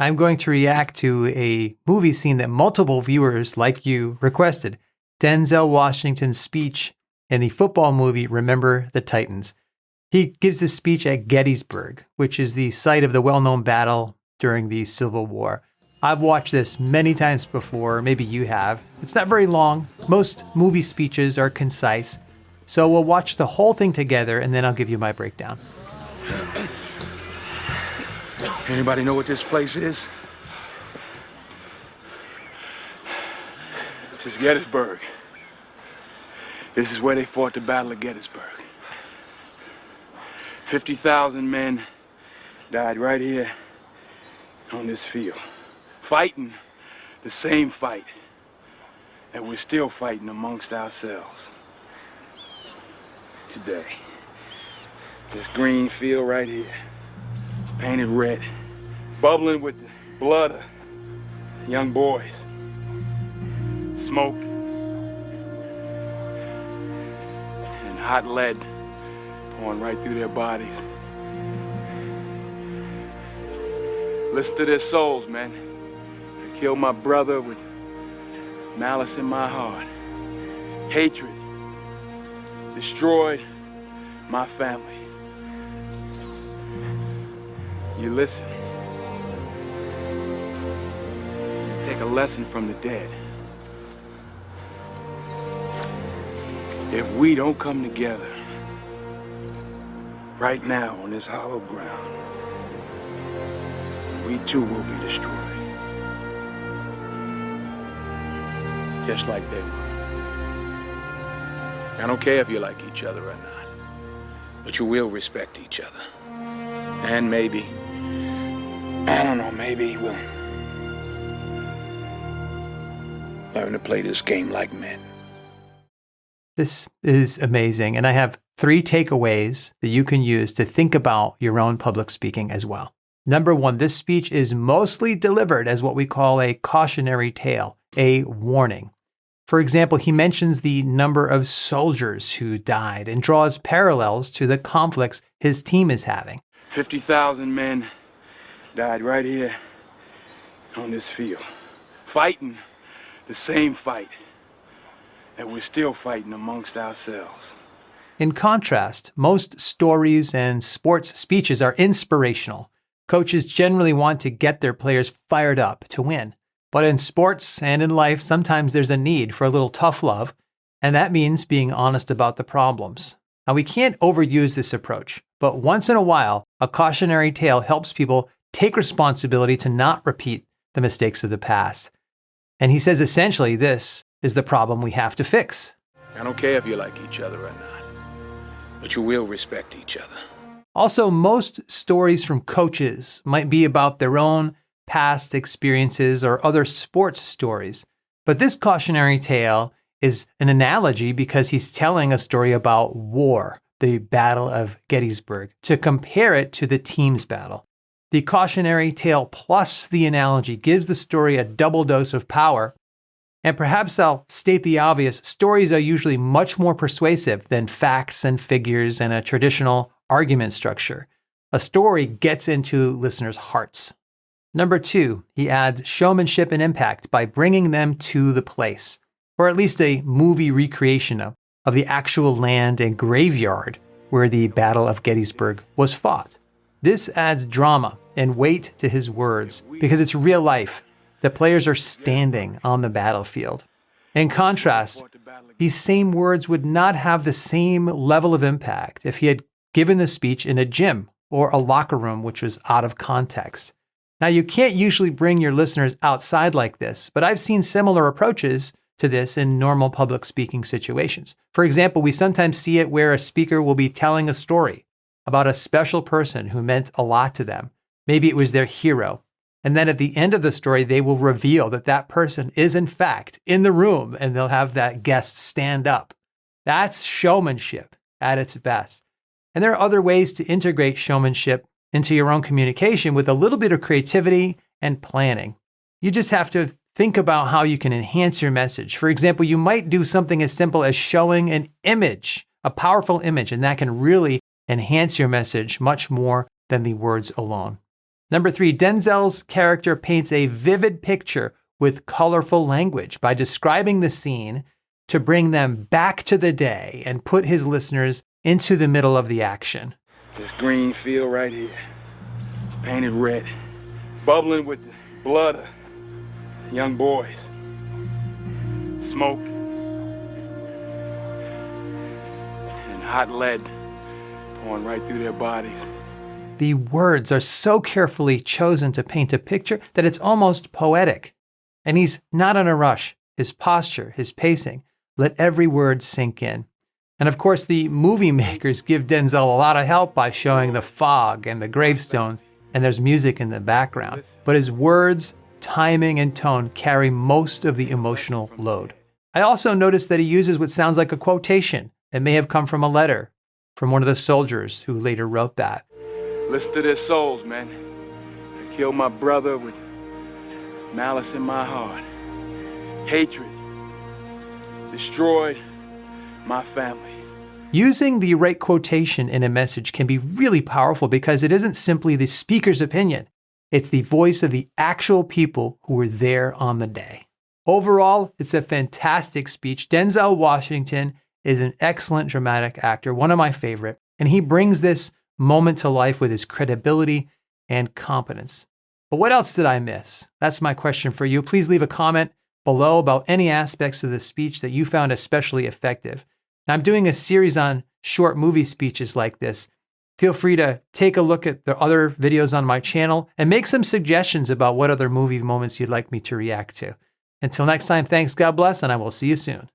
I'm going to react to a movie scene that multiple viewers like you requested. Denzel Washington's speech in the football movie Remember the Titans. He gives this speech at Gettysburg, which is the site of the well-known battle during the Civil War. I've watched this many times before, maybe you have. It's not very long. Most movie speeches are concise. So we'll watch the whole thing together and then I'll give you my breakdown. Anybody know what this place is? This is Gettysburg. This is where they fought the Battle of Gettysburg. 50,000 men died right here on this field, fighting the same fight that we're still fighting amongst ourselves today. This green field right here, it's painted red, bubbling with the blood of young boys. Smoke and hot lead pouring right through their bodies. Listen to their souls, man. I killed my brother with malice in my heart. Hatred destroyed my family. You listen. You take a lesson from the dead. If we don't come together right now on this hollow ground, we too will be destroyed. Just like they were. I don't care if you like each other or not, but you will respect each other. And maybe, I don't know, maybe we'll learn to play this game like men. This is amazing. And I have 3 takeaways that you can use to think about your own public speaking as well. Number 1, this speech is mostly delivered as what we call a cautionary tale, a warning. For example, he mentions the number of soldiers who died and draws parallels to the conflicts his team is having. 50,000 men died right here on this field, fighting the same fight that we're still fighting amongst ourselves. In contrast, most stories and sports speeches are inspirational. Coaches generally want to get their players fired up to win. But in sports and in life, sometimes there's a need for a little tough love, and that means being honest about the problems. Now, we can't overuse this approach, but once in a while, a cautionary tale helps people take responsibility to not repeat the mistakes of the past. And he says essentially this is the problem we have to fix. I don't care if you like each other or not, but you will respect each other. Also, most stories from coaches might be about their own past experiences or other sports stories. But this cautionary tale is an analogy because he's telling a story about war, the Battle of Gettysburg, to compare it to the team's battle. The cautionary tale plus the analogy gives the story a double dose of power. And perhaps I'll state the obvious, stories are usually much more persuasive than facts and figures and a traditional argument structure. A story gets into listeners' hearts. Number 2, he adds showmanship and impact by bringing them to the place, or at least a movie recreation of the actual land and graveyard where the Battle of Gettysburg was fought. This adds drama and weight to his words because it's real life. The players are standing on the battlefield. In contrast, these same words would not have the same level of impact if he had given the speech in a gym or a locker room, which was out of context. Now, you can't usually bring your listeners outside like this, but I've seen similar approaches to this in normal public speaking situations. For example, we sometimes see it where a speaker will be telling a story about a special person who meant a lot to them. Maybe it was their hero. And then at the end of the story, they will reveal that that person is in fact in the room and they'll have that guest stand up. That's showmanship at its best. And there are other ways to integrate showmanship into your own communication with a little bit of creativity and planning. You just have to think about how you can enhance your message. For example, you might do something as simple as showing an image, a powerful image, and that can really enhance your message much more than the words alone. Number 3, Denzel's character paints a vivid picture with colorful language by describing the scene to bring them back to the day and put his listeners into the middle of the action. This green field right here, painted red, bubbling with the blood of young boys. Smoke and hot lead pouring right through their bodies. The words are so carefully chosen to paint a picture that it's almost poetic. And he's not in a rush. His posture, his pacing, let every word sink in. And of course, the movie makers give Denzel a lot of help by showing the fog and the gravestones, and there's music in the background. But his words, timing, and tone carry most of the emotional load. I also noticed that he uses what sounds like a quotation that may have come from a letter from one of the soldiers who later wrote that. Listen to their souls, man. I killed my brother with malice in my heart. Hatred. Destroyed my family. Using the right quotation in a message can be really powerful because it isn't simply the speaker's opinion. It's the voice of the actual people who were there on the day. Overall, it's a fantastic speech. Denzel Washington is an excellent dramatic actor, one of my favorite, and he brings this moment to life with his credibility and competence. But what else did I miss? That's my question for you. Please leave a comment below about any aspects of the speech that you found especially effective. Now, I'm doing a series on short movie speeches like this. Feel free to take a look at the other videos on my channel and make some suggestions about what other movie moments you'd like me to react to. Until next time, thanks, God bless, and I will see you soon.